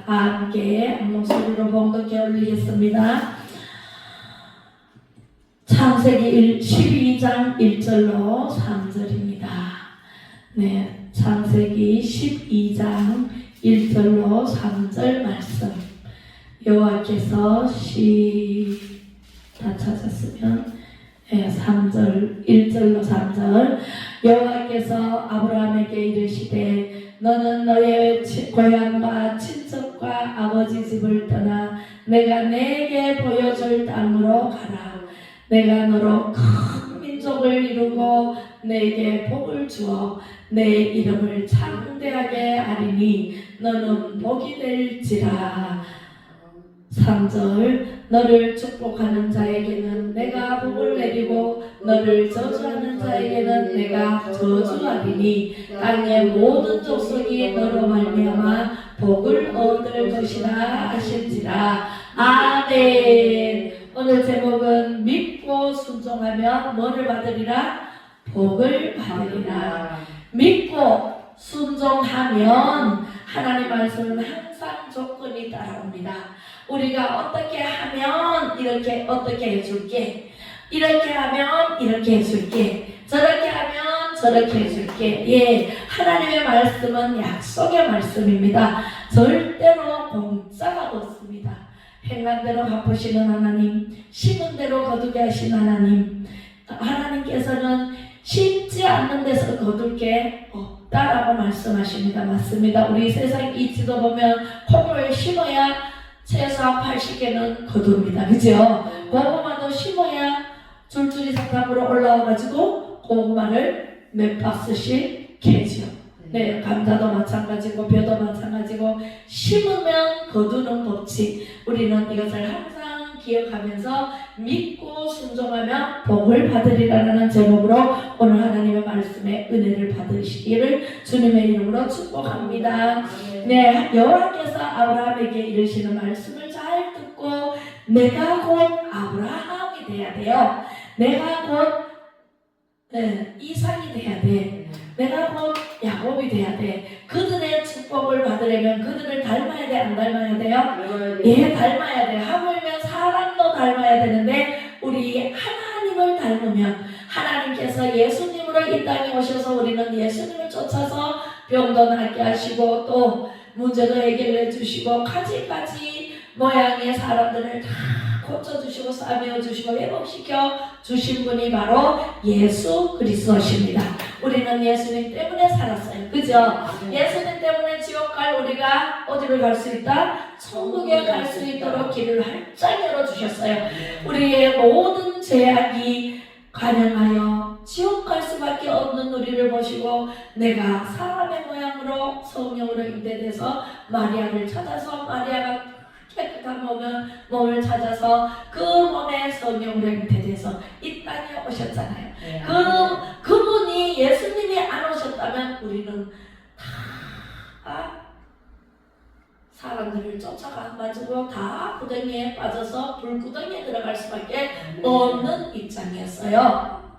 함께 목소리로 봉독해 올리겠습니다. 창세기 12장 1절로 3절입니다. 네, 창세기 12장 1절로 3절 말씀. 여호와께서 다 찾았으면 3절 1절로 3절. 여호와께서 아브라함에게 이르시되 너는 너의 고향과 친척과 아버지 집을 떠나 내가 내게 보여줄 땅으로 가라. 내가 너로 큰 민족을 이루고 내게 복을 주어 내 이름을 창대하게 하리니 너는 복이 될지라. 3절 너를 축복하는 자에게는 내가 복을 내리고 너를 저주하는 자에게는 내가 저주하리니 땅의 모든 족속이 너로 말미암아 복을 얻을 것이라 하신지라. 아멘. 오늘 제목은 믿고 순종하면 뭐를 받으리라? 복을 받으리라. 믿고 순종하면 하나님 말씀은 항상 조건이 따라옵니다. 우리가 어떻게 하면 이렇게 어떻게 해줄게, 이렇게 하면 이렇게 해줄게, 저렇게 하면 저렇게 해줄게. 예, 하나님의 말씀은 약속의 말씀입니다. 절대로 공짜가 없습니다. 행한 대로 갚으시는 하나님, 심은 대로 거두게 하신 하나님. 하나님께서는 심지 않는 데서 거둘 게 없다라고 말씀하십니다. 맞습니다. 우리 세상 이 지도 보면 콩을 심어야 최소한 80개는 거둡니다. 그죠? 고구마도 심어야 줄줄이 사탕으로 올라와가지고 고구마를 몇 박스씩 캐죠. 네, 감자도 마찬가지고 벼도 마찬가지고 심으면 거두는 법칙. 우리는 이것을 항상 기억하면서 믿고 순종하면 복을 받으리라는 제목으로 오늘 하나님의 말씀에 은혜를 받으시기를 주님의 이름으로 축복합니다. 네, 여호와께서 아브라함에게 이르시는 말씀을 잘 듣고 내가 곧 아브라함이 돼야 돼요. 내가 곧 이삭이 돼야 돼. 내가 곧 야곱이 돼야 돼. 그들의 축복을 받으려면 그들을 닮아야 돼, 안 닮아야 돼요? 예, 닮아야 돼. 하물며 사람도 닮아야 되는데 우리 하나님을 닮으면 하나님께서 예수님으로 이 땅에 오셔서 우리는 예수님을 쫓아서 병도 낫게 하시고 또 문제도 해결해 주시고 가지가지 모양의 사람들을 다 고쳐주시고 싸매어주시고 회복시켜 주신 분이 바로 예수 그리스도십니다. 우리는 예수님 때문에 살았어요. 그죠? 예수님 때문에 지옥 갈 우리가 어디를 갈 수 있다? 천국에 갈 수 있도록 길을 활짝 열어주셨어요. 우리의 모든 죄악이 가능하여 지옥 갈 수밖에 없는 우리를 보시고 내가 사람의 모양으로 성령으로 임대돼서 마리아를 찾아서 마리아가 깨끗한 몸을 찾아서 그 몸에 성령으로 임대돼서 이 땅에 오셨잖아요. 그분이 예수님이 안 오셨다면 우리는 다 사람들을 쫓아가가지고 다 구덩이에 빠져서 불구덩이에 들어갈 수밖에 없는 입장이었어요.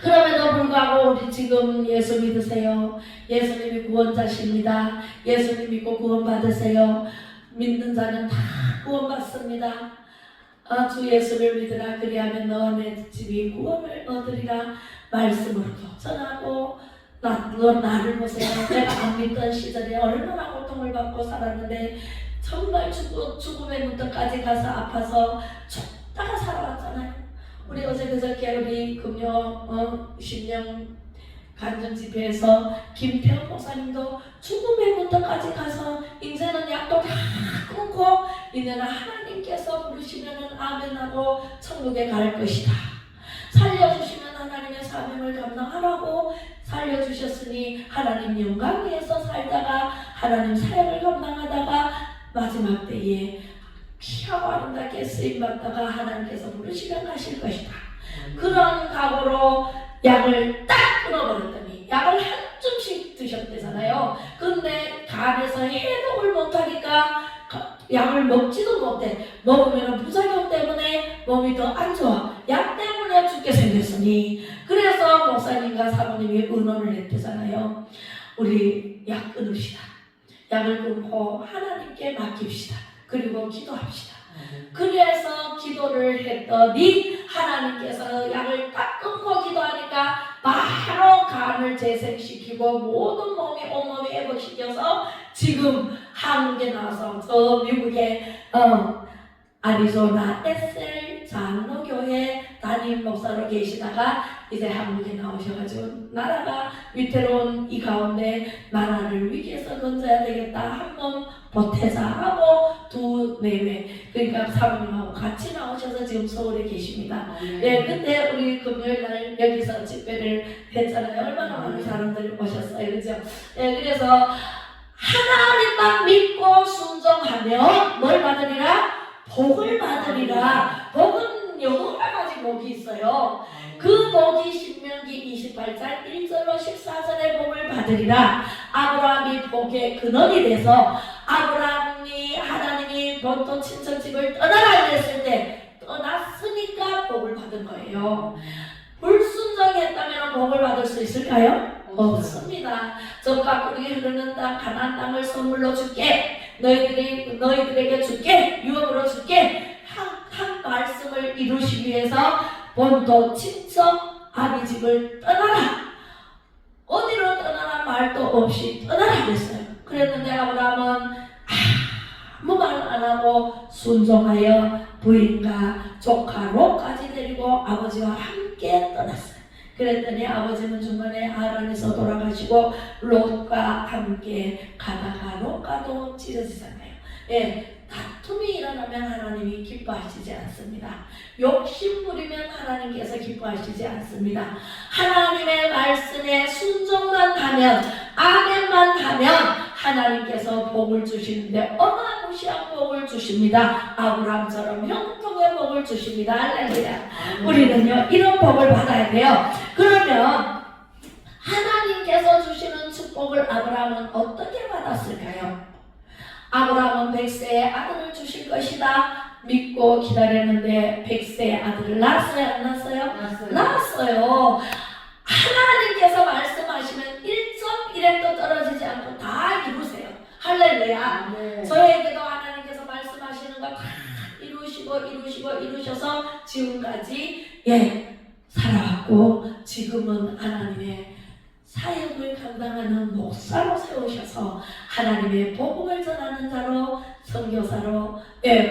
그럼에도 불구하고 우리 지금 예수 믿으세요. 예수님이 구원자십니다. 예수님 믿고 구원 받으세요. 믿는 자는 다 구원받습니다. 주 예수를 믿으라 그리하면 너와 내 집이 구원을 얻으리라 말씀으로도 전하고 나를 보세요. 내가 안 믿던 시절에 얼마나 고통을 받고 살았는데 정말 죽음의 문턱까지 가서 아파서 죽다가 살아왔잖아요. 우리 어제 그저께 우리 금요 신령 간증 집회에서 김태훈 목사님도 죽음의 문턱까지 가서 이제는 약도 다 끊고 이제는 하나님께서 부르시면은 아멘하고 천국에 갈 것이다. 살려주시면 하나님의 사명을 감당하라고 살려주셨으니 하나님 영광 위에서 살다가 하나님 사역을 감당하다가 마지막 때에 귀하고 아름답게 쓰임받다가 하나님께서 부르시면 가실 것이다. 그런 각오로 약을 딱 끊어버렸더니 약을 한 줌씩 드셨대잖아요. 근데 간에서 해독을 못하니까 약을 먹지도 못해. 먹으면 부작용 때문에 몸이 더 안 좋아. 약 때문에 죽게 생겼으니. 그래서 목사님과 사모님이 의논을 했대잖아요. 우리 약 끊읍시다. 약을 끊고 하나님 하나님께 맡깁시다. 그리고 기도합시다. 그래서 기도를 했더니 하나님께서 약을 딱 끊고 기도하니까 바로 간을 재생시키고 모든 몸이 온몸이 회복시켜서 지금 한국에 나와서 저 미국의 아리조나 에셀 장로교회 담임 목사로 계시다가 이제 한국에 나오셔가지고 나라가 위태로운 이 가운데 나라를 위기에서 건져야 되겠다. 한 몸 보태자하고 두 내외 그러니까 사모님하고 같이 나오셔서 지금 서울에 계십니다. 네, 그때 우리 금요일날 여기서 집회를 했잖아요. 얼마나 많은 사람들이 오셨어요, 그죠? 네, 그래서 하나님만 믿고 순종하면 뭘 받으리라? 복을 받으리라. 복은 여러 가지 복이 있어요. 그 복이 신명기 28장 1절로 14절의 복을 받으리라. 아브라함이 복의 근원이 돼서 아브라함이 하나님이 본토 친척집을 떠나라 그랬을 때 떠났으니까 복을 받은 거예요. 불순종했다면 복을 받을 수 있을까요? 없습니다. 저 가꾸리 흐르는 땅 가나안 땅을 선물로 줄게. 너희들에게 줄게. 유업으로 줄게. 한 말씀을 이루시기 위해서 본토 친척 아비 집을 떠나라. 어디로 떠나라 말도 없이 떠나라 그랬어요. 그랬는데 아브라함은 아무 말 안 하고 순종하여 부인과 조카 롯까지 데리고 아버지와 함께 떠났어요. 그랬더니 아버지는 중간에 하란에서 돌아가시고 롯과 함께 가다가 롯과도 찢어지잖아요. 예, 다툼이 일어나면 하나님이 기뻐하시지 않습니다. 욕심 부리면 하나님께서 기뻐하시지 않습니다. 하나님의 말씀에 순종만 하면, 아멘만 하면 하나님께서 복을 주시는데 어마무시한 복을 주십니다. 아브라함처럼 형통의 복을 주십니다. 할렐루야. 우리는요 이런 복을 받아야 돼요. 그러면 하나님께서 주시는 축복을 아브라함은 어떻게 받았을까요? 아브라함은 100세의 아들을 주실 것이다 믿고 기다렸는데 100세의 아들을 낳았어요? 안 낳았어요? 낳았어요. 하나님께서 말씀하시면 1.1획도 떨어지지 않고 다 이루세요. 할렐루야. 네. 저에게도 하나님께서 말씀하시는 거 다 이루셔서 지금까지 살아왔고 지금은 하나님의 사역을 감당하는 목사로 세우셔서 하나님의 복음을 전하는 자로, 선교사로,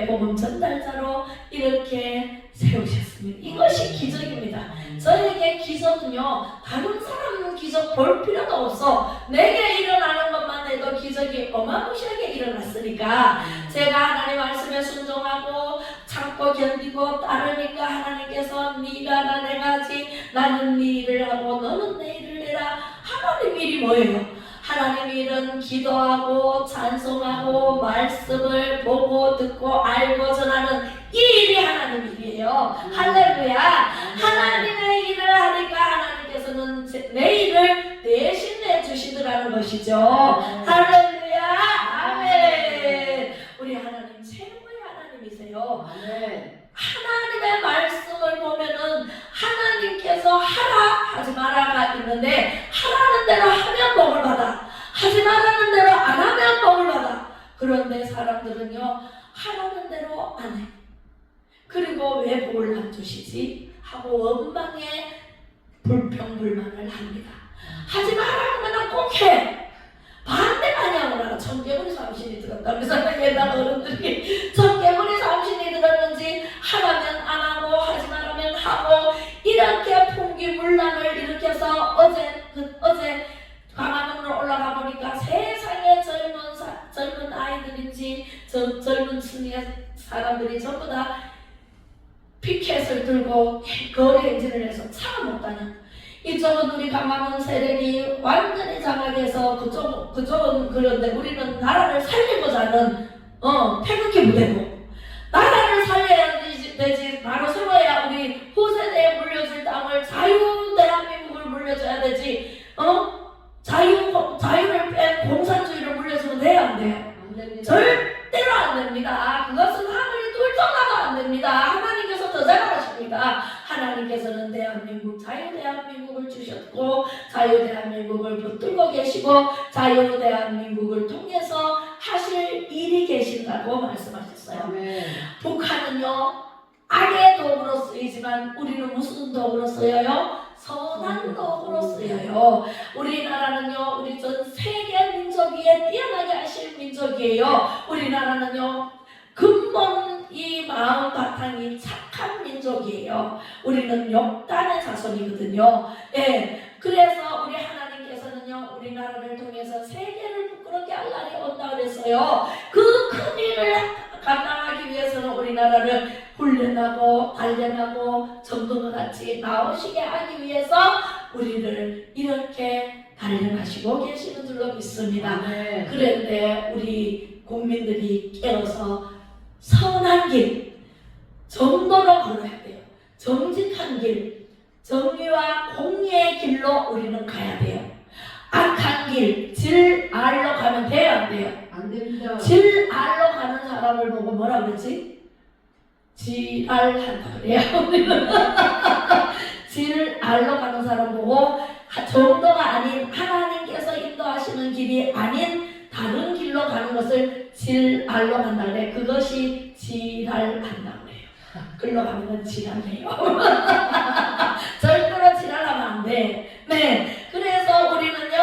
복음 전달자로 이렇게 세우셨습니다. 이것이 기적입니다. 저에게 기적은요 다른 사람 기적 볼 필요도 없어. 내게 일어나는 것만 해도 기적이 어마무시하게 일어났으니까 제가 하나님 말씀에 순종하고 참고 견디고 따르니까 하나님께서 네가 나 내가 하지 나는 네 일을 하고 너는 내 일을 해라. 하나님 일이 뭐예요? 하나님 일은 기도하고 찬송하고 말씀을 보고 듣고 알고 전하는 이 일이 하나님 일이에요. 할렐루야. 하나님의 일을 하니까 하나님께서는 내 일을 대신해 주시더라는 것이죠. 할렐루야. 아멘. 우리 하나님 최고의 하나님이세요. 하나님의 말씀을 보면은 하나님께서 하라 하지 마라가 있는데 하라는 대로 하면 복을 받아, 하지 말라는 대로 안 하면 복을 받아. 그런데 사람들은요 하라는 대로 안 해. 그리고 왜 복을 안 주시지 하고 원망에 불평불만을 합니다. 하지 말라는 거는 꼭 해. 반대만이 하느라 청개구리 삼신이 들었다. 그래서 옛날 어른들이 청개구리 삼신이 들었는지 하라면 안 하고 하지 말라면 하고 이렇게 풍기문란을 일으켜서 어제 광화문으로 올라가 보니까 세상에 젊은 아이들인지 젊은 층의 사람들이 전부 다 피켓을 들고 거리 행진을 해서 차가 못 다녀. 이쪽은 우리 강화문 세력이 완전히 장악해서 그쪽은 그런데 우리는 나라를 살리고자 하는 태극기 무대고 나라를 살려야 되지. 바로 세워야 우리 후세대에 물려줄 땅을 자유 대한민국을 물려줘야 되지. 자유를 뺀 공산주의를 물려주면 돼요? 안 돼요? 안 됩니다. 절대로 안 됩니다. 그것은 하늘이 뚫쳐나도 안 됩니다. 하나님께서 더 잘하십니다. 하나님께서는 대한민국, 자유대한민국을 주셨고 자유대한민국을 붙들고 계시고 자유대한민국을 통해서 하실 이 미리 계신다고 말씀하셨어요. 아멘. 북한은요 악의 도구로 쓰이지만 우리는 무슨 도구로 쓰여요? 선한 도구로 쓰여요. 우리나라는요 우리 전 세계 민족 위에 뛰어나게 하실 민족이에요. 우리나라는요 근본 이 마음 바탕이 착한 민족이에요. 우리는 역단의 자손이거든요. 예, 그래서 우리 하나님께서는요 우리나라를 통해서 세계를 부끄럽게 할 날이 온다 그랬어요. 그 큰 일을 감당하기 위해서는 우리나라를 훈련하고 단련하고 정도와 같이 나오시게 하기 위해서 우리를 이렇게 단련하시고 계시는 줄로 믿습니다. 아멘. 그런데 우리 국민들이 깨어서 선한 길, 정도로 걸어야 돼요. 정직한 길, 정의와 공의의 길로 우리는 가야 돼요. 악한 길, 질알로 가면 돼요, 안 돼요? 안 됩니다. 질알로 가는 사람을 보고 뭐라 그러지? 질알한다 그래요. 질알로 가는 사람 보고 정도가 아닌 하나님께서 인도하시는 길이 아닌 다른 길로 가는 것을 질알로 간다 그래. 그것이 지랄한다 그래요. 글로 가면 지랄해요. 절대로 지랄하면 안 돼. 네, 그래서 우리는요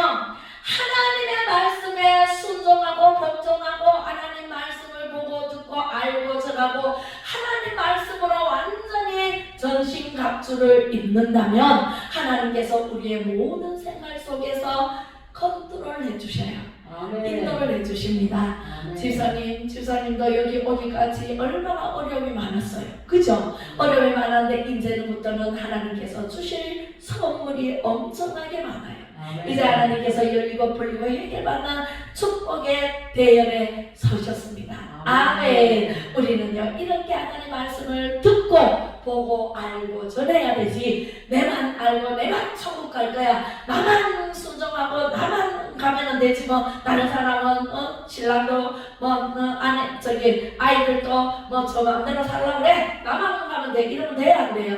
하나님의 말씀에 순종하고 복종하고 하나님 말씀을 보고 듣고 알고 전하고 하나님 말씀으로 완전히 전신갑주를 입는다면 하나님께서 우리의 모든 생활 속에서 컨트롤 해주셔요. 아멘. 인도를 해주십니다. 아멘. 집사님도 여기 오기까지 얼마나 어려움이 많았어요. 그죠? 어려움이 많았는데 이제부터는 하나님께서 주실 선물이 엄청나게 많아요. 아멘. 이제 하나님께서 열리고 풀리고 해결받는 축복의 대열에 서셨습니다. 아멘. 우리는요 이렇게 하나님 말씀을 듣고 보고 알고 전해야 되지. 내만 알고 내만 천국 갈 거야. 나만 순종하고 나만 가면은 되지 뭐. 다른 사람은 신랑도 아내 아이들도 저 마음대로 살라 그래. 나만 가면 돼. 이러면 돼요 안 돼요?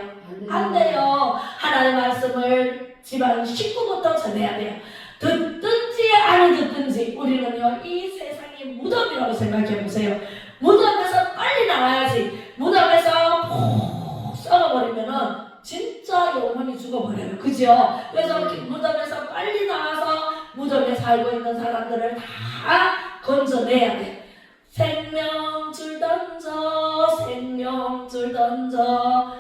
안 돼요. 하나님 말씀을 집안 식구부터 전해야 돼요. 듣든지 안 듣든지 우리는요 이 세상이 무덤이라고 생각해 보세요. 무덤에서 빨리 나와야지. 무덤에서 푹 썩어버리면은 진짜 영혼이 죽어버려요. 그죠? 그래서 무덤에서 빨리 나와서 무덤에 살고 있는 사람들을 다 건져내야 돼. 생명줄 던져 생명줄 던져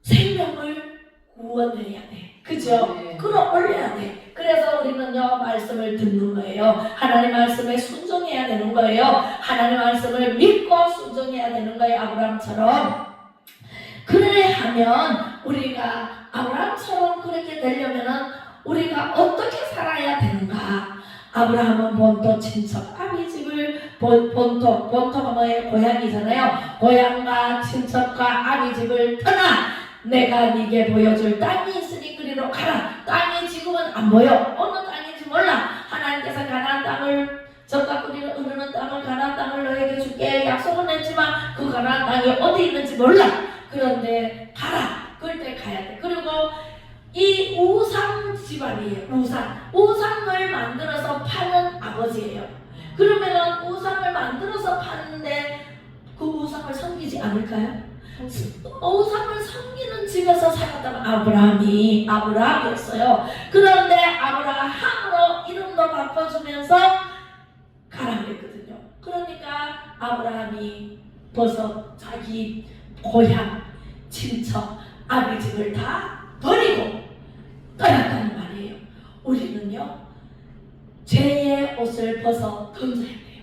생명을 구원해야 돼. 그죠? 네. 끌어올려야 돼. 그래서 우리는요 말씀을 듣는 거예요. 하나님 말씀에 순종해야 되는 거예요. 하나님 말씀을 믿고 순종해야 되는 거예요. 아브라함처럼. 그래 하면 우리가 아브라함처럼 그렇게 되려면은 우리가 어떻게 살아야 되는가? 아브라함은 본토 친척 아비집을 본토가 뭐예요? 고향이잖아요. 고향과 친척과 아비집을 떠나 내가 네게 보여줄 땅이 있으니 그리로 가라. 땅이 지금은 안 보여. 어느 땅인지 몰라. 하나님께서 가나안 땅을 젖과 꿀이 흐르는 땅을 가나안 땅을 너에게 줄게 약속은 했지만 그 가나안 땅이 어디 있는지 몰라. 그런데 가라. 그럴 때 가야 돼. 그리고 이 우상 집안이에요. 우상을 만들어서 파는 아버지예요. 그러면은 우상을 만들어서 파는데 그 우상을 섬기지 않을까요? 우상을 섬기는 집에서 살았던 아브라함이었어요. 그런데 아브라함으로 이름도 바꿔주면서 가라 그랬거든요. 그러니까 아브라함이 벌써 자기 고향, 친척, 아비집을 다 버리고 떠났다는 말이에요. 우리는요 죄의 옷을 벗어 던져야 돼요.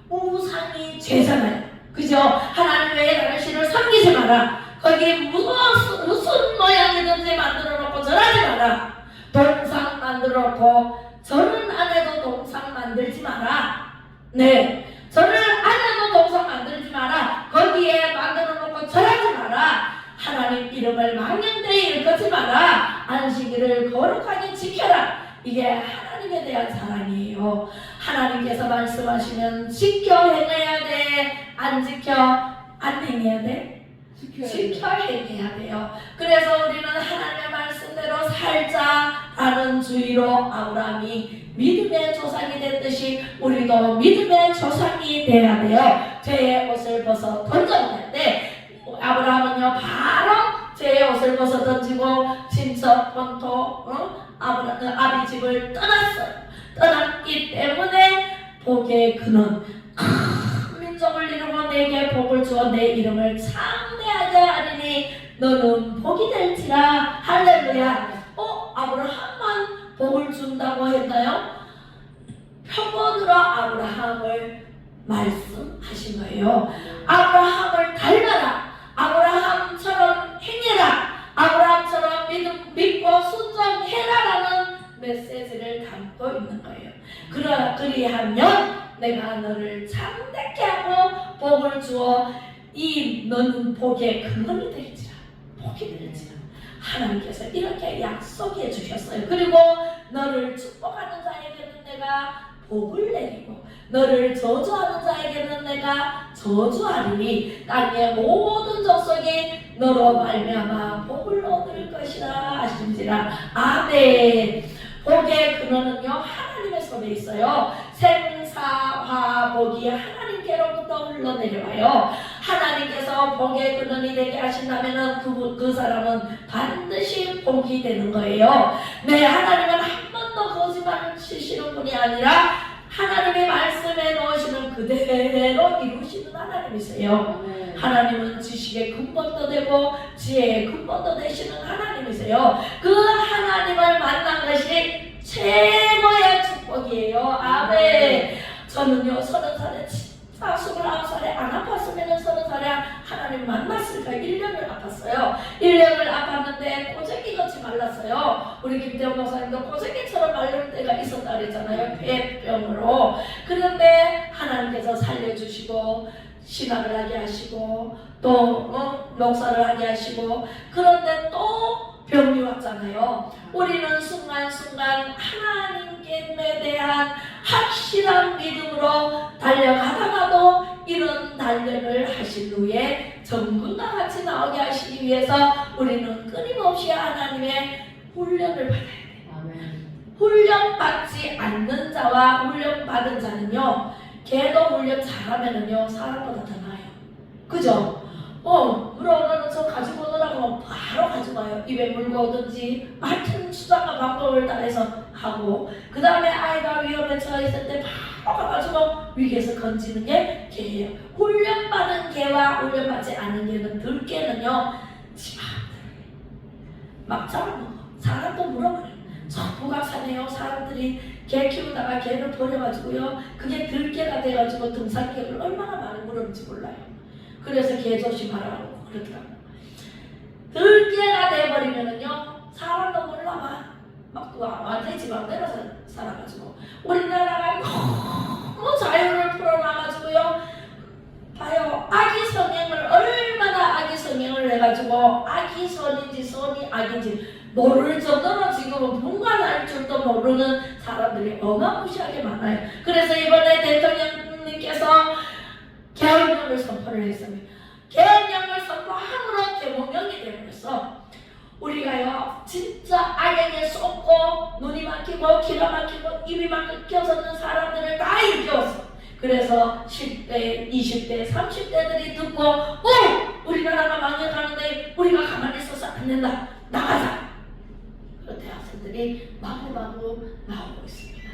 우상이 죄잖아요. 그죠? 하나님 외에 다른 신을 섬기지 마라. 거기 무슨 모양이든지 만들어 놓고 절하지 마라. 동상 만들어 놓고 절은 안 해도 동상 만들지 마라. 네, 절을 안 해도 동상 만들지 마라. 거기에 만들어 놓고 절하지 마라. 하나님 이름을 망령되이 일컫지 마라. 안식일을 거룩하게 지켜라. 이게 하나님에 대한 사랑이에요. 하나님께서 말씀하시면 지켜 행해야 돼. 안 지켜 안 행해야 돼. 지켜 행해야 돼요. 그래서 우리는 하나님의 말씀대로 살자라는 주의로 아브라함이 믿음의 조상이 됐듯이 우리도 믿음의 조상이 돼야 돼요. 죄의 옷을 벗어 던져야 돼. 아브라함은요 바로 죄의 옷을 벗어 던지고 친척 본토 아비 집을 떠났어요. 떠났기 때문에 복의 그는 큰 민족을 이루고 내게 복을 주어 내 이름을 창대하게 하리니 너는 복이 될지라. 할렐루야. 아브라함만 복을 준다고 했나요? 표본으로 아브라함을 말씀하신 거예요. 아브라함을 닮아라. 아브라함처럼 행해라. 아브라함처럼 믿고 순종해라라는 메시지를 담고 있는 거예요. 그리하면 내가 너를 창대케 하고 복을 주어 너는 복의 근원이 될지라. 복이 될지라. 하나님께서 이렇게 약속해 주셨어요. 그리고 너를 축복하는 자에게는 내가 복을 내리고 너를 저주하는 자에게는 내가 저주하리니 땅의 모든 족속이 너로 말미암아 복을 얻을 것이라 하신지라. 아멘. 복의 근원은요 하나님의 손에 있어요. 생사화복이 하나님께로부터 흘러내려와요. 하나님께서 복의 근원이 되게 하신다면 그 사람은 반드시 복이 되는 거예요. 네, 하나님은 한 번도 거짓말을 치시는 분이 아니라 하나님의 말씀에 넣으시는 그대로 이루시는 하나님이세요. 하나님은 지식의 근본도 되고 지혜의 근본도 되시는 하나님이세요. 그 하나님을 만난 것이 최고의 축복이에요. 아멘. 저는요 30살에 진짜 29살에 안 아팠으면 30살에 하나님 만났을까 1년을 아팠어요. 1년을 아팠는데 꼬쟁이같이 말랐어요. 우리 김태형 목사님도 꼬쟁이처럼 말릴 때가 있었다 그랬잖아요. 폐병으로. 그런데 하나님께서 살려주시고 신학을 하게 하시고 또 목사를 하게 하시고, 그런데 또 병이 왔잖아요. 우리는 순간순간 하나님께 대한 확실한 믿음으로 달려가다가도 이런 단련을 하신 후에 정금과 같이 나오게 하시기 위해서 우리는 끊임없이 하나님의 훈련을 받아야 돼요. 훈련받지 않는 자와 훈련받은 자는요, 걔도 훈련 잘하면은요 사람보다 더 나아요. 그죠? 물어오는 저 가지고 오느라고 바로 가져가요. 입에 물고 오든지 하여튼 수단과 방법을 따라서 하고, 그 다음에 아이가 위험에 처해 있을 때 바로 가가지고 위기에서 건지는 게 개예요. 훈련받은 개와 훈련받지 않은 개는 들개는요 막 잡아먹어. 사람도 물어버려요. 저 북악산에요 사람들이 개 키우다가 개를 버려가지고요 그게 들개가 돼가지고 등산개를 얼마나 많이 물었는지 몰라요. 그래서 개 조심하라고 그러더라고요. 들개가 돼버리면은요 사람도 몰라봐. 막 완전히 지방대로 살아가지고 우리나라가 너무 자유를 풀어놔가지고요, 봐요. 아기 성행을 얼마나 아기 성행을 해가지고 아기 선인지 선이 악인지 모를 정도로 지금은 분간할 줄도 모르는 사람들이 어마무시하게 많아요. 그래서 이번에 대통령님께서 계엄령을 선포를 했습니다. 계엄령을 선포함으로 계몽령이 되어버렸어. 우리가요 진짜 악에게 쏟고 눈이 막히고 귀가 막히고 입이 막혀서는 사람들을 다 일깨웠어. 그래서 10대, 20대, 30대들이 듣고 우리나라가 망해가는데 우리가 가만히 있어서 안 된다. 나가자. 그 대학생들이 마구마구 나오고 있습니다.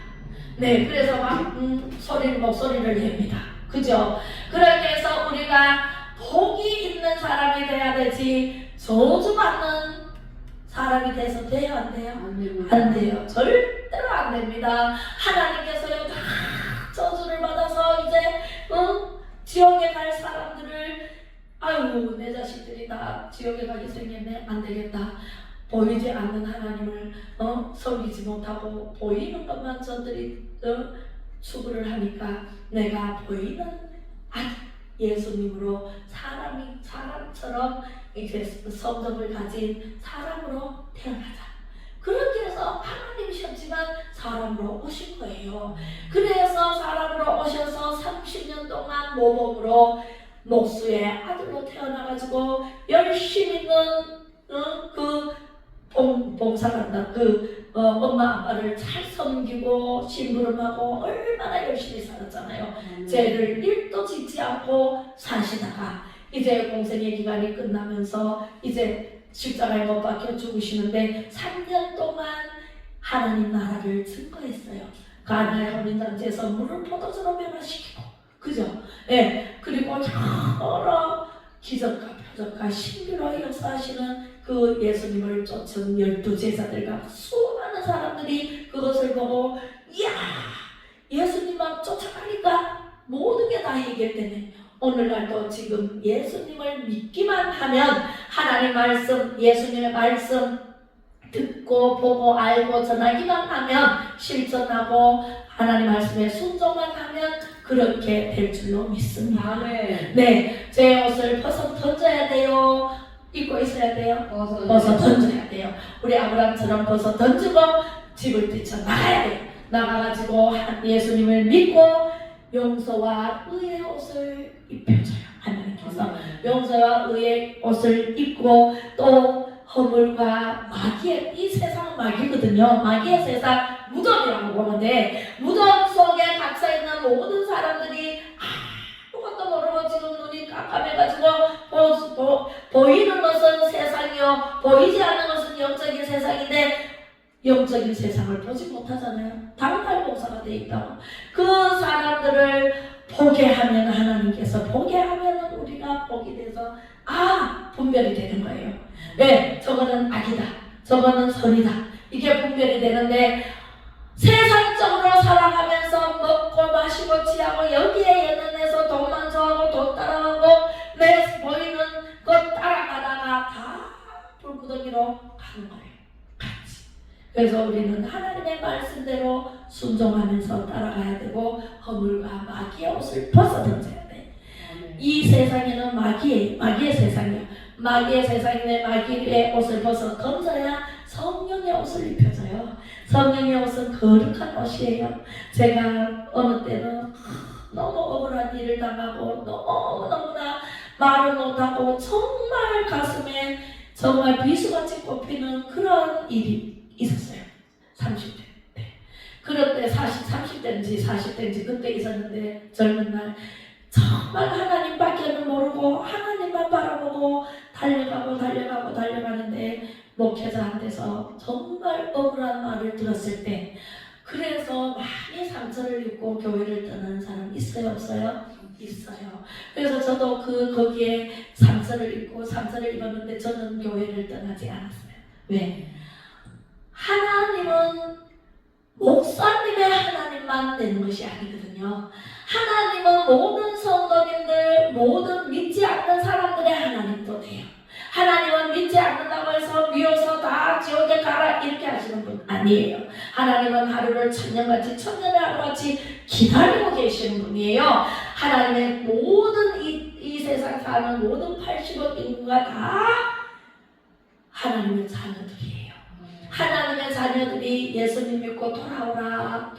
네, 그래서 막 목소리를 냅니다. 그죠? 그렇게 해서 우리가 복이 있는 사람이 돼야 되지 저주받는 사람이 돼서 돼요? 안 돼요? 안 돼요. 절대로 안 됩니다. 하나님께서요 다 저주를 받아서 이제 지옥에 갈 사람들을 아유 내 자식들이 다 지옥에 가게 생겼네, 안 되겠다. 보이지 않는 하나님을 섬기지 못하고 보이는 것만 저들이 추구를 하니까 내가 보이는 예수님으로 사람처럼 이제 성정을 가진 사람으로 태어나자. 그렇게 해서 하나님이셨지만 사람으로 오신 거예요. 그래서 사람으로 오셔서 30년 동안 모범으로 목수의 아들로 태어나가지고 열심히 있는 그 봉사한다. 엄마 아빠를 잘 섬기고 심부름하고 얼마나 열심히 살았잖아요. 죄를 일도 짓지 않고 사시다가 이제 공생의 기간이 끝나면서 이제 십자가에 못 박혀 죽으시는데 3년 동안 하나님 나라를 증거했어요. 가나의 혼인잔치에서 물을 포도주로 변화시키고, 그죠? 예. 그리고 여러 기적과 표적과 신비로 역사하시는 그 예수님을 쫓은 12제자들과 수많은 사람들이 그것을 보고, 이야, 예수님만 쫓아가니까 모든 게 다 해결되네. 오늘날도 지금 예수님을 믿기만 하면, 하나님 말씀, 예수님의 말씀 듣고 보고 알고 전하기만 하면, 실천하고 하나님 말씀에 순종만 하면 그렇게 될 줄로 믿습니다. 아멘. 네, 제 옷을 벗어 던져야 돼요? 입고 있어야 돼요? 벗어 던져야 돼요. 우리 아브라함처럼 벗어 던지고 집을 뛰쳐나가야 돼요. 나가가지고 예수님을 믿고 용서와 의의 옷을 입혀줘요. 하나님께서 용서와 의의 옷을 입고, 또 허물과 마귀의, 이 세상은 마귀거든요. 마귀의 세상, 무덤이라고 보면 돼. 무덤 속에 갇혀 있는 모든 사람들이 아무것도 모르고 지금 눈이 깜깜해가지고 보이는 것은 세상이요, 보이지 않는 것은 영적인 세상인데 영적인 세상을 보지 못하잖아요. 다른 목사가 돼 있다고. 그 사람들을 보게 하면, 하나님께서 보게 하면 우리가 복이 돼서 분별이 되는 거예요. 네, 저거는 악이다, 저거는 선이다, 이게 분별이 되는데, 세상적으로 살아가면서 먹고 마시고 취하고 여기에 연연해서 돈만 좋아하고 돈 따라가고 내 보이는 것 따라가다가 다 불구덩이로 가는 거예요. 같이. 그래서 우리는 하나님의 말씀대로 순종하면서 따라가야 되고, 허물과 마귀의 옷을 벗어 던져야 돼. 이 세상에는 마귀의 세상이야. 마귀의 세상인데 마귀의 옷을 벗어 던져야 성령의 옷을 입혀줘요. 성령의 옷은 거룩한 옷이에요. 제가 어느 때는 너무 억울한 일을 당하고 너무나 말을 못하고 정말 가슴에 정말 비수같이 꼽히는 그런 일이 있었어요. 30대. 네. 그럴 때 30대인지 40대인지 그때 있었는데, 젊은 날 정말 하나님밖에는 모르고 하나님만 바라보고 달려가는데, 목회자한테서 정말 억울한 말을 들었을 때, 그래서 많이 상처를 입고 교회를 떠나는 사람 있어요, 없어요? 있어요. 그래서 저도 거기에 상처를 입었는데 저는 교회를 떠나지 않았어요. 왜? 하나님은 목사님의 하나님만 되는 것이 아니거든요. 하나님은 모든 성도님들, 모든 믿지 않는 사람들의 하나님도 돼요. 하나님은 믿지 않는다고 해서 미워서 다 지옥에 가라 이렇게 하시는 분 아니에요. 하나님은 하루를 천년같이, 천년을 하루같이 기다리고 계시는 분이에요. 하나님의 모든 이 세상 사는 모든 80억 인구가 다 하나님의 자녀들이에요. 하나님의 자녀들이 예수님 믿고 돌아오라,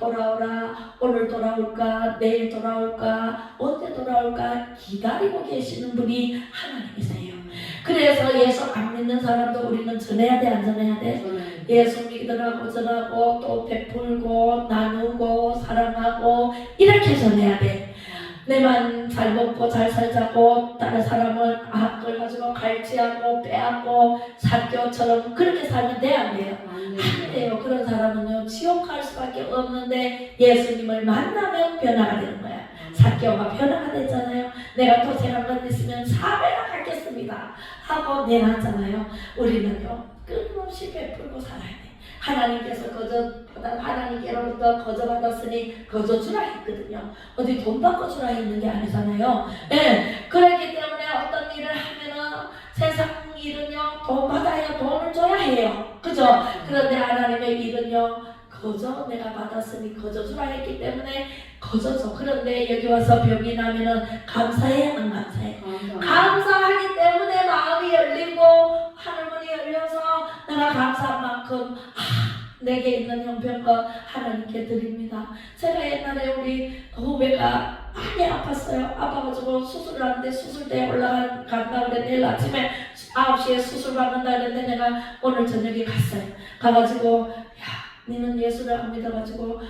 오늘 돌아올까, 내일 돌아올까, 언제 돌아올까 기다리고 계시는 분이 하나님이세요. 그래서 예수 안 믿는 사람도 우리는 전해야 돼, 안 전해야 돼? 예수 믿으라고 전하고, 또 베풀고 나누고 사랑하고 이렇게 전해야 돼. 내만 잘 먹고 잘 살자고 다른 사람은 그걸 가지고 갈취하고 빼앗고 사교처럼 그렇게 살면 돼, 안 돼요? 안 돼요. 그런 사람은요 지옥 갈 수밖에 없는데, 예수님을 만나면 변화가 되는 거야. 사교가 변화가 됐잖아요. 내가 도생한 것 있으면 4배나 갚겠습니다 하고 내놨잖아요. 우리는요 끊임없이 베풀고 살아야 돼. 하나님께로부터 거저 받았으니 거저 주라 했거든요. 어디 돈 받고 주라 했는 게 아니잖아요. 네. 그렇기 때문에 어떤 일을 하면은 세상 일은요 돈 받아야 돈을 줘야 해요. 그죠? 그런데 하나님의 일은요 거저 내가 받았으니 거저 주라 했기 때문에 거저 줘. 그런데 여기 와서 병이 나면은 감사해, 안 감사해? 감사하기 때문에 마음이 열리고 하늘문이 열려서 내가 감사한 만큼 내게 있는 형편과 하나님께 드립니다. 제가 옛날에 우리 후배가 많이 아팠어요. 아파가지고 수술을 하는데 수술대에 올라간다 그래. 내일 아침에 9시에 수술 받는다 그랬는데 내가 오늘 저녁에 갔어요. 가가지고 야 너는 예수를 안 믿어가지고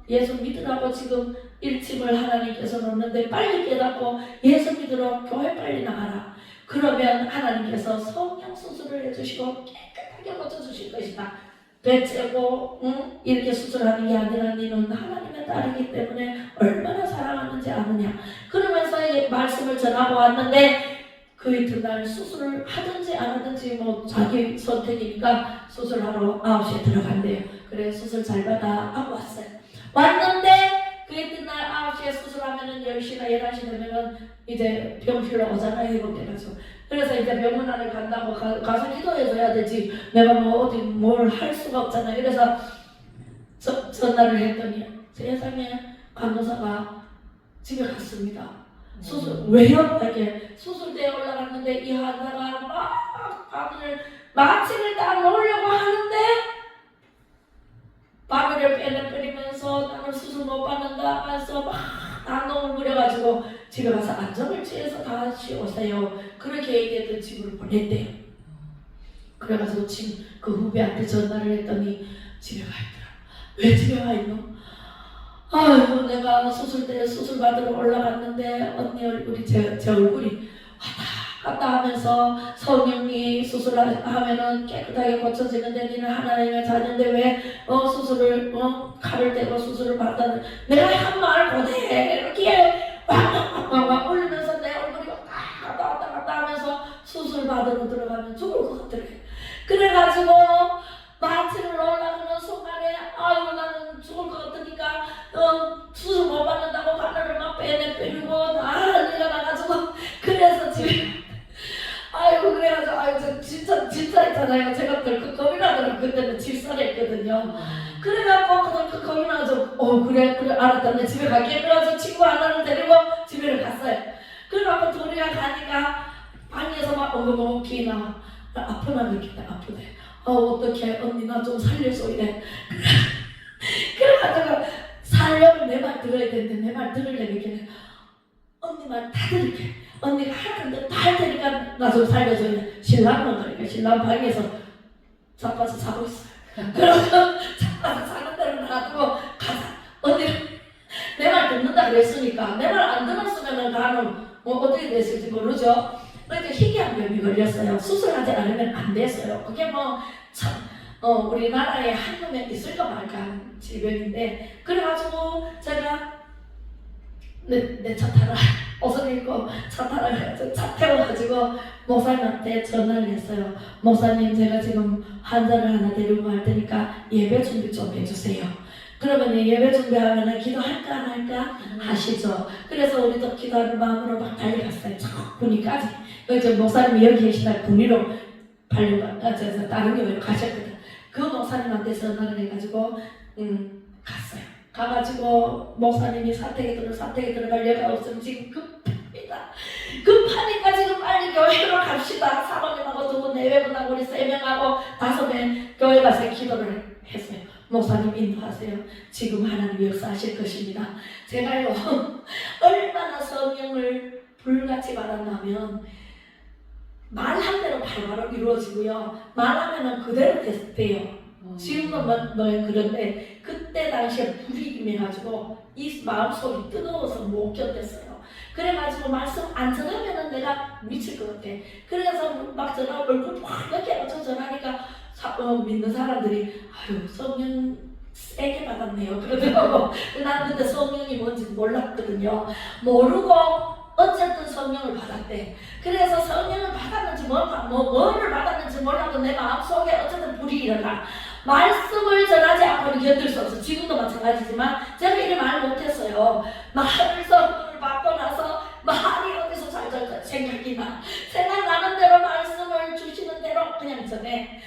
예수 믿으라고 지금 일침을 하나님께서 놓는데 빨리 깨닫고 예수 믿으러 교회 빨리 나가라. 그러면 하나님께서 성령 수술을 해주시고 깨끗하게 고쳐주실 것이다. 배째고 이렇게 수술하는 게 아니라 너는 하나님의 딸이기 때문에 얼마나 사랑하는지 아느냐. 그러면서 이 말씀을 전하고 왔는데 그 이튿날 수술을 하든지 안 하든지 뭐 자기 선택이니까 수술하러 9시에 들어간대요. 그래 수술 잘 받아 하고 왔어요. 왔는데 그 이튿날 9시에 수술하면은 10시나 11시 되면은 이제 병실로 오잖아요. 회복돼가지고. 그래서 이제 병원 안에 간다고 가서 기도해줘야 되지. 내가 뭐 어디 뭘 할 수가 없잖아요. 그래서 전화를 했더니 세상에 간호사가 집에 갔습니다. 수술 왜요? 이렇게 수술대에 올라갔는데 이 환자가 막 마취를 딱 놓으려고 하는데 바늘을 빼내면서 나는 수술 못 받는다 하면서 막 난동을 부려가지고 집에 가서 안정을 취해서 다시 오세요. 그렇게 얘기해서 집으로 보냈대요. 그래가지고 지금 그 후배한테 전화를 했더니 집에 가 있더라. 왜 집에 가 있노? 아이고 내가 수술대에 수술 받으러 올라갔는데 언니 얼굴이 제 얼굴이 왔다 갔다 하면서 성령이 수술하면은 깨끗하게 고쳐지는데 니는 하나님의 자녀인데 왜 수술을 칼을 대고 수술을 받다는 내가 한 말 못해 이렇게 막 울면서 내 얼굴이 왔다 갔다 하면서 수술 받으러 들어가면 죽을 것 같더래. 그래가지고 마취를 올라가는 순간에 아유 나는 죽을 것 같으니까 수술 못 받는다고 바늘을 막 빼내고 난리가 나가지고 그래서 집에 아이고 그래가지고 아이고 진짜 있잖아요. 제가 겁이 나더라고. 그때는 집사했거든요. 그래갖고 겁이 나가지고 그래 알았다. 내 집에 갈게. 그래가지고 친구 하나를 데리고 집에 갔어요. 그래갖고 둘이가 가니까 방에서 막 엉엉엉 나와. 아프나 그랬겠다. 아프대. 어떡해 언니 나 좀 살려줘 이래. 그래가지고 살려면 내 말 들어야 되는데 내 말 들으려면 언니 말 다 들을게. 언니가 하는데 다 할 테니까 나 좀 살려줘 이래. 신랑은 그러니까 신랑 방에서 자빠서 자고 있어요. 그러면 자빠서 자는 대로 놔두고 가자. 언니 내 말 듣는다 그랬으니까 내 말 안 들었으면 나는 뭐 어떻게 됐을지 모르죠. 그러니까 희귀한 병이 걸렸어요. 수술하지 않으면 안 됐어요. 그게 뭐 참 우리나라에 한 놈에 있을까 말까 하는 질병인데 그래가지고 제가 내 차 타라 옷을 입고 차 타라 해가지고 차 태워가지고 목사님한테 전화를 했어요. 목사님 제가 지금 환자를 하나 데리고 갈 테니까 예배 준비 좀 해주세요. 그러면 예배 준비하면 기도할까 안 할까 하시죠. 그래서 우리도 기도하는 마음으로 막 달려갔어요. 저 군위까지. 이제 목사님이 여기 계시다 군위로 다른 교회로 가셨거든. 그 목사님한테 전화를 해가지고 갔어요. 가가지고 목사님이 사택에 들어갈 여가 없으면 지금 급합니다. 급하니까 지금 빨리 교회로 갑시다. 사모님하고 두 분, 내외분하고 우리 3명하고 5명 교회 가서 기도를 했어요. 목사님 인도하세요. 지금 하나님 역사하실 것입니다. 제가요 얼마나 성령을 불같이 받았냐면 말한 대로 바로 이루어지고요. 말하면 그대로 돼요. 지금도 뭐 그런데 그때 당시에 불이 임해가지고 이 마음속이 뜨거워서 못 견뎠어요. 그래가지고 말씀 안 전하면 내가 미칠 것 같아. 그래서 막 전화 얼굴 확 이렇게 해가지고 전하니까 믿는 사람들이 아유 성령 세게 받았네요 그러더라고. 나는 그때 성령이 뭔지 몰랐거든요. 모르고 어쨌든 성령을 받았대. 그래서 성령을 받았는지 뭐를 받았는지 몰라도 내 마음속에 어쨌든 불이 일어나. 말씀을 전하지 않고는 견딜 수 없어. 지금도 마찬가지지만 제가 이를 말 못했어요. 말을 성령을 받고 나서 말이 어디서 잘 생각이 나. 생각나는 대로 말씀을 주시는 대로 그냥 전해.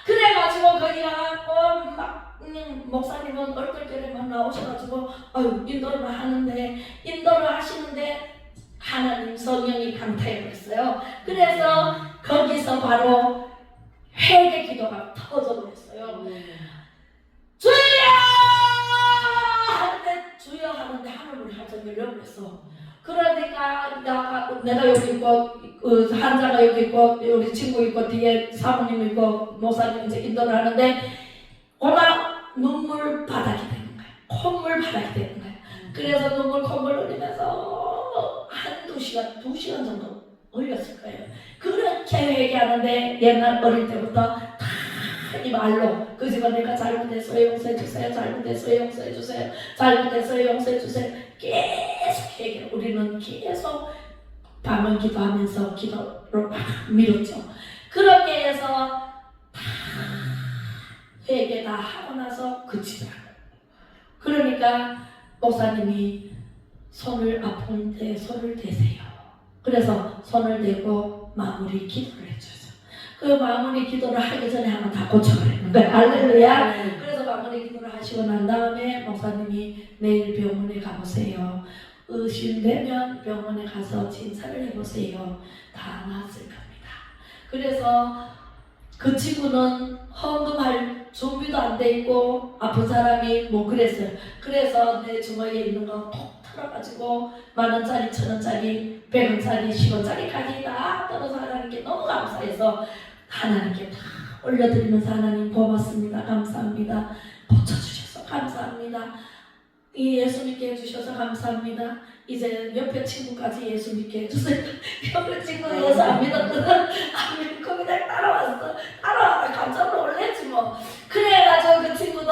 그래가지고 거기 가고 막 목사님은 얼굴결에만 나오셔가지고 인도를 하시는데 하나님 성령이 강타해버렸어요. 그래서 거기서 바로 회개 기도가 터져버렸어요. 주여! 하는데 주여 하는데 하늘을 하더니 열려버렸어. 그러니까 내가 여기 있고 환자가 여기 있고 우리 친구 있고 뒤에 사모님 있고 목사님 이제 인도를 하는데 워낙 눈물 바닥이 되는 거야. 콧물 바닥이 되는 거야. 그래서 눈물 콧물 흘리면서 한 2시간 정도 흘렸을 거예요. 그렇게 회개하는데 옛날 어릴 때부터 다 이 말로 그 집은 내가 잘못했어요 용서해주세요 잘못했어요 용서해주세요 잘못했어요 용서해주세요 계속 회개. 우리는 계속 밤을 기도하면서 기도로 막 밀었죠. 그렇게 해서 다 회개 다 하고 나서 그치더라고요. 그러니까 목사님이 손을 아픈데 손을 대세요. 그래서 손을 대고 마무리 기도를 해줘요. 그 마무리 기도를 하기 전에 한번 다 고쳐버리는 거예요. 할렐루야. 그래서 마무리 기도를 하시고 난 다음에 목사님이 내일 병원에 가보세요. 의심되면 병원에 가서 진찰을 해보세요. 다 나았을 겁니다. 그래서 그 친구는 헌금할 준비도 안 돼 있고 아픈 사람이 뭐 그랬어요. 그래서 내 주머니에 있는 거 톡 털어가지고 10,000원짜리, 1,000원짜리, 100원짜리, 10원짜리까지 다 떨어서 하나님께 너무 감사해서 하나님께 다 올려드리면서 하나님 고맙습니다. 감사합니다. 고쳐주셔서 감사합니다. 이 예수 믿게 해주셔서 감사합니다. 이제 옆에 친구까지 예수 믿게 해주세요. 옆에 친구 예수 안 믿었거든. 안 믿고 그냥 따라와서 깜짝 놀랐지 뭐. 그래가지고 그 친구도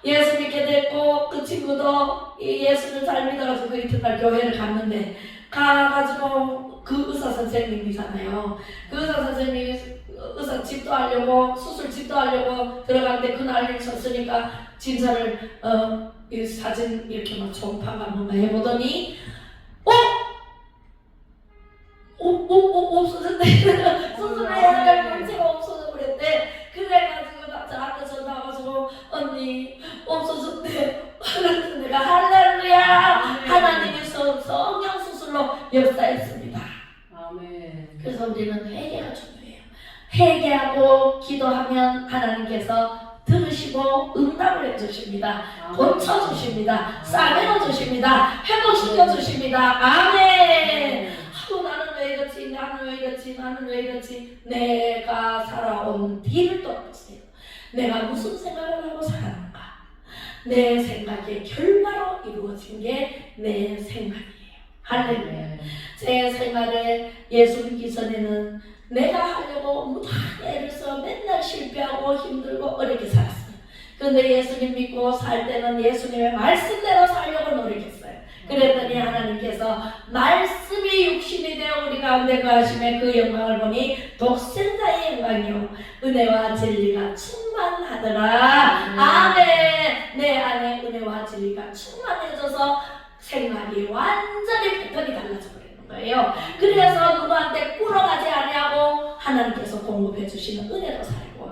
예수 믿게 됐고 그 친구도 예수를 잘 믿어가지고 그 이튿날 교회를 갔는데 가가지고 그 의사 선생님이잖아요. 그 의사 선생님이 의사 집도 하려고 수술 집도 하려고 들어갔는데 그날 있었으니까 진찰을 이 사진 이렇게 막 초음파가 뭔가 해보더니 없어졌대. 수술해야 할 물체가 없어져 버렸대. 그래가지고 저한테 전화 와가지고 언니 없어졌대. 그래서 내가 할렐루야 하나님이 성령 수술로 역사했습니다. 아멘. 그래서 우리는 회개가 중요해요. 회개하고 기도하면 하나님께서 들으시고 응답을 해주십니다. 고쳐주십니다. 싸매어주십니다. 회복시켜주십니다. 아멘. 나는 왜 이렇지 나는 왜 이렇지 나는 왜 이렇지 내가 살아온 뒤를 떠보세요. 내가 무슨 생각을 하고 살았는가. 내 생각의 결과로 이루어진 게 내 생각이에요. 할렐루야. 제 생활에 예수 믿기 전에는 내가 하려고 다 애를 써 맨날 실패하고 힘들고 어렵게 살았어요. 근데 예수님 믿고 살 때는 예수님의 말씀대로 살려고 노력했어요. 그랬더니 하나님께서 말씀이 육신이 되어 우리 가운데 거하심에 그 영광을 보니 독생자의 영광이요 은혜와 진리가 충만하더라. 아멘. 내 안에 은혜와 진리가 충만해져서 생활이 완전히 패턴이 달라져 버리는 거예요. 그래서 누구한테 꾸러가지 아니하고 하나님께서 공급해 주시는 은혜로 살고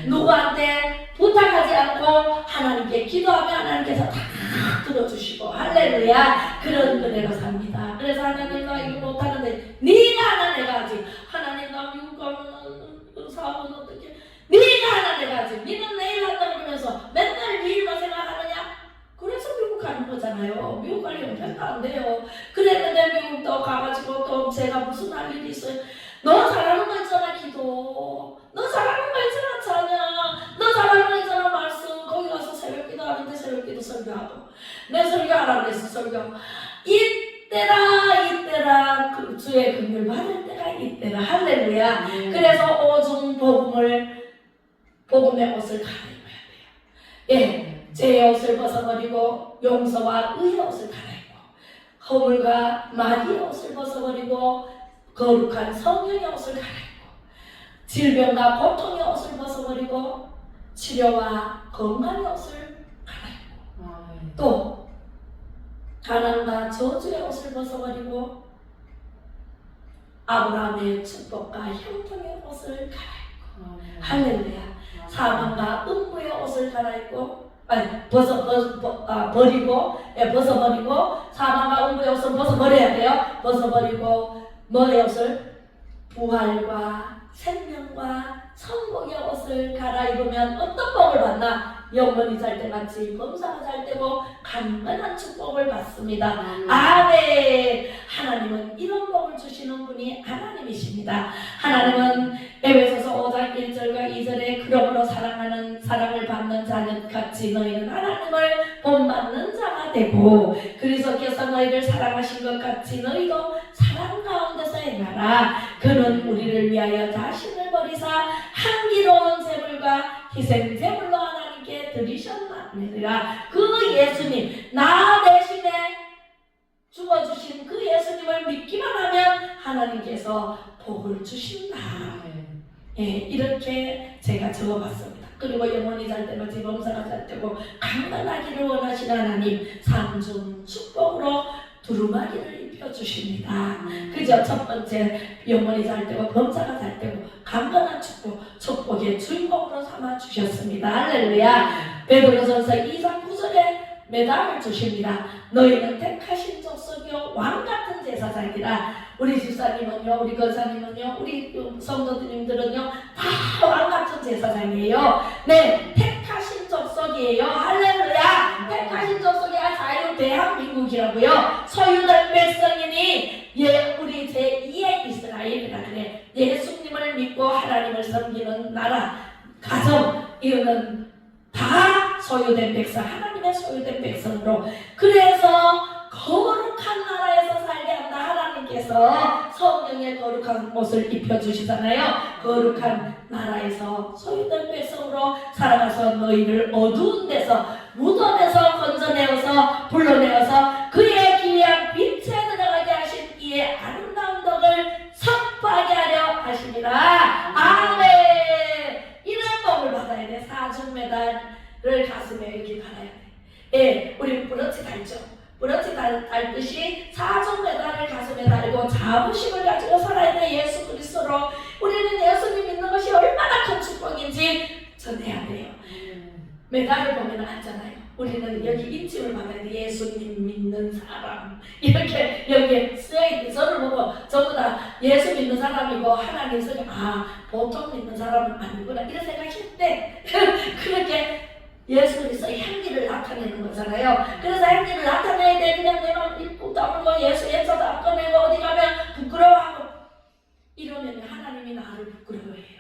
누구한테 부탁하지 않고 하나님께 기도하면 하나님께서 다 들어주시고 할렐루야 그런 은혜로 삽니다. 그래서 하나님 나 이거 못하는데 네가 하나 내가 하지. 하나님 나 미국 가면 사업은 어떻게 네가 하나 내가 하지. 니는 내일 한다고 그러면서 맨날 네 일만 생각하느냐. 그래서 미국 가는 거잖아요. 미국 갈 형편도 안 돼요. 그랬는데 미국도 가가지고 또 제가 무슨 할 일이 있어요. 너 잘하는 거 있잖아 기도. 너 잘하는 거 있잖아 찬양. 너 잘하는 거 있잖아 말씀. 거기 가서 새벽 기도하는데 새벽 기도 설교하고 내 설교하라고 그랬어. 설교 이때라 그 주의 긍휼 받을 때가 이때라. 할렐루야. 그래서 오중 복음의 옷을 갈아입어야 돼요. 예. 제 옷을 벗어버리고 용서와 의의 옷을 갈아입고 허물과 마귀의 옷을 벗어버리고 거룩한 성령의 옷을 갈아입고 질병과 고통의 옷을 벗어버리고 치료와 건강의 옷을 갈아입고 또 가난과 저주의 옷을 벗어버리고 아브라함의 축복과 형통의 옷을 갈아입고 할렐루야. 사망과 음부의 옷을 갈아입고 벗어버리고 사망과 음부의 옷은 벗어버려야 돼요. 벗어버리고 뭐의 옷을? 부활과 생명과 천국의 옷을 갈아입으면 어떤 복을 받나? 영원히 살 때같이 범사가 살 때고 강건한 축복을 받습니다. 아멘. 하나님은 이런 복을 주시는 분이 하나님이십니다. 하나님은 에베소서 5장 1절과 2절에 그러므로 사랑하는 사랑을 받는 자녀같이 너희는 하나님을 본받는 자가 되고 그리스도께서 너희를 사랑하신 것 같이 너희도 사랑 가운데서 행하라. 그는 우리를 위하여 자신을 버리사 향기로운 제물과 희생 제물로 하나님께 드리셨느니라. 그 예수님, 나 대신에 죽어주신 그 예수님을 믿기만 하면 하나님께서 복을 주신다. 예, 이렇게 제가 적어봤습니다. 그리고 영원히 살 때고 범사가 살 때고 강건하기를 원하시는 하나님, 삼중 축복으로 두루마리를 입혀주십니다. 그죠? 첫 번째, 영원히 살 때고 범사가 살 때고 강건한 축복, 축복의 주인공으로 삼아 주셨습니다. 할렐루야. 베드로전서 2장 9절에 메달을 주십니다. 너희는 택하신 족속이요 왕같은 제사장이라. 우리 집사님은요, 우리 권사님은요, 우리 성도님들은요 다 왕같은 제사장이에요. 네, 택하신 족속이에요. 할렐루야. 택하신 족속이 자유 대한민국이라고요. 소유된 백성이니 우리 제2의 이스라엘이라 그래. 예수님을 믿고 하나님을 섬기는 나라, 가정, 이거는 다 소유된 백성, 하나님의 소유된 백성으로. 그래서 거룩한 나라에서 살게 한다. 하나님께서 성령의 거룩한 옷을 입혀주시잖아요. 거룩한 나라에서 소유된 백성으로 살아가서 너희를 어두운 데서, 무덤에서 건져내어서 불러내어서 그의 기이한 빛에 들어가게 하신 이의 아름다운 덕을 선포하게 하려 하시니라. 아멘. 이런 복을 받아야 돼. 사중 메달을 가슴에 이렇게 달아야 돼. 예, 우리 브런치 달죠. 브런치 달듯이 사중 메달을 가슴에 달고 자부심을 가지고 살아야 돼. 예수 그리스도로 우리는 예수님 믿는 것이 얼마나 큰 축복인지 전해야 돼요. 메달을 보면 알잖아요. 우리는 여기 인침을 받아야 돼. 예수님 믿는 사람. 이렇게 여기에 쓰여있는 저를 보고 전부 다 예수 믿는 사람이고 하나님 성경, 보통 믿는 사람은 아니구나 이런 생각했대. 그렇게 예수 그리스도의 향기를 나타내는 거잖아요. 그래서 향기를 나타내야 돼. 그냥 내가 입고 다물고 예수 예서도 안 꺼내고 어디 가면 부끄러워하고 이러면 하나님이 나를 부끄러워해요.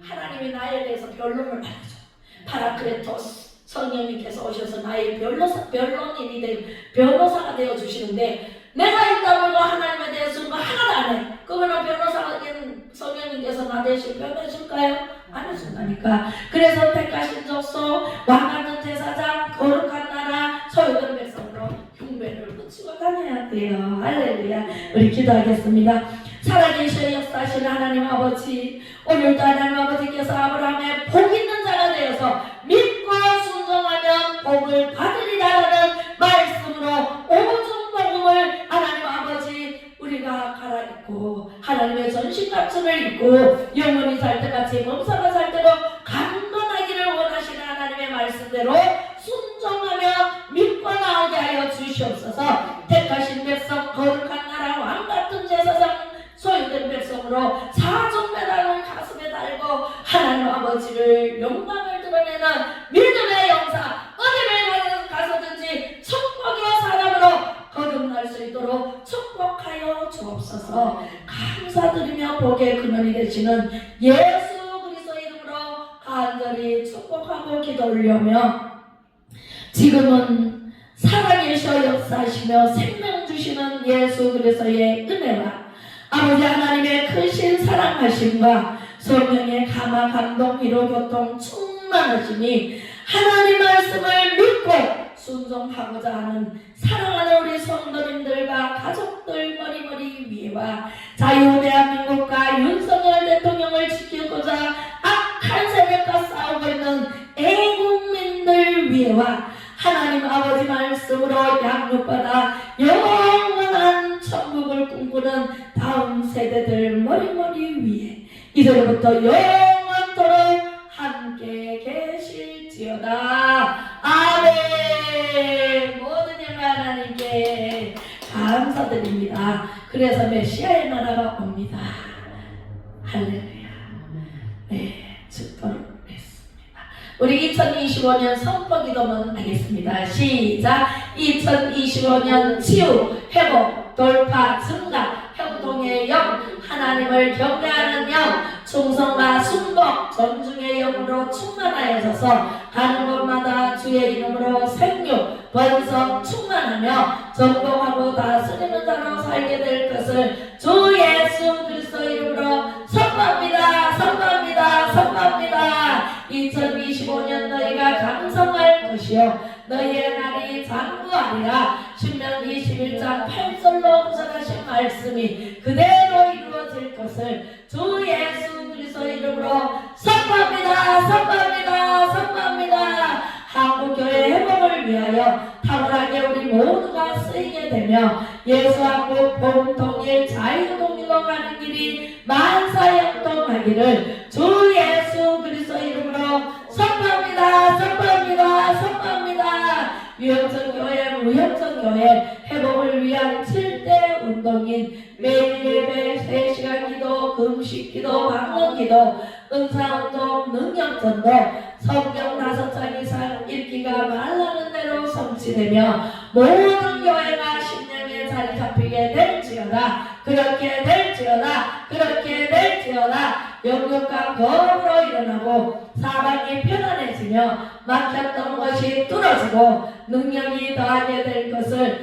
하나님이 나에 대해서 변론을 말해줘. 파라크레토스 성령님께서 오셔서 나의 변론인이 되고 변호사가 되어 주시는데 내가 있다고 하나님에 대해서 뭐 하나도 안 해. 그러면 변호사인 성령님께서 나 대신 변호해 줄까요? 안 해준다니까. 그래서 택하신 족속, 왕같은 제사장, 거룩한 나라, 소유된 백성으로 흉배를 붙이고 다녀야 돼요. 할렐루야. 우리 기도하겠습니다. 살아계셔 역사하시는 하나님 아버지, 오늘도 하나님 아버지께서 아브라함의 복 있는 자가 되어서 믿고 순종하면 복을 받으리라는 말씀으로 오중 복음을 하나님 아버지 우리가 갈아입고 하나님의 전신갑주를 입고 영원히 살 때같이 범사가 살 때로 강건하기를 원하시는 하나님의 말씀대로 순종하며 믿고 나오게 하여 주시옵소서. 택하신 백성, 거룩한 나라, 왕같은 제사장, 소유된 백성으로 사중 메달을 가슴에 달고 하나님 아버지를 영광을 드러내는 믿음의 영사, 어디를 가서든지 축복의 사람으로 거듭날 수 있도록 축복하여 주옵소서. 감사드리며 복의 근원이 되시는 예수 그리스도 이름으로 간절히 축복하고 기도 올려며 지금은 살아계셔 역사하시며 생명 주시는 예수 그리스도의 은혜와 아버지 하나님의 크신 사랑하심과 성령의 감화 감동 위로 교통 충만하시니 하나님 말씀을 믿고 순종하고자 하는 사랑하는 우리 성도님들과 가족들 머리머리 위에와 자유 대한민국과 윤석열 대통령을 지키고자 악한 세력과 싸우고 있는 애국민들 위에와 하나님 아버지 말씀으로 양육받아 영원한 천국을 꿈꾸는 다음 세대들 머리머리 위에 이제부터 영원토록 함께 계실지어다. 아멘. 모든 영광 하나님께 감사드립니다. 그래서 메시아의 나라가 옵니다. 할렐루야. 네, 축도를 했습니다. 우리 2025년 선포기도문 하겠습니다. 시작. 2025년 치유, 회복, 돌파, 증가, 형통의 영, 하나님을 경외하는 영, 충성과 순복, 존중의 영으로 충만하여져서 가는 곳마다 주의 이름으로 생육, 번성, 충만하며 전공하고 다스리는 자로 살게 될 것을 주 예수 그리스도 이름으로 선포합니다. 선포합니다. 선포합니다. 2025년 너희가 강성할 것이요 너희의 날이 장구하리라. 신명기 21장 8절로 구성하신 말씀이 그대로 이루어질 것을 주 예수 그리스도 이름으로 선포합니다. 선포합니다. 선포합니다. 한국교회 회복을 위하여 탁월하게 우리 모두가 쓰이게 되며 예수한국 복음통일 자유통일로 가는 길이 만사형통하기를 주 예수 그리스도 이름으로 선포합니다. 선포합니다. 선포합니다. 유형천교회, 무형천교회 회복을 위한 7대 운동인 매일 예배, 3시간 기도, 금식기도, 방문기도, 은사운동, 능력전도, 성경 5장 이상 읽기가 말라는 대로 성취되며 모든 교회가 심령의 자리 잡히게 될지어다. 그렇게 될지어다. 그렇게 될지어다. 영육과 거울로 일어나고 사방이 편안해지며 막혔던 것이 뚫어지고 능력이 더하게 될 것을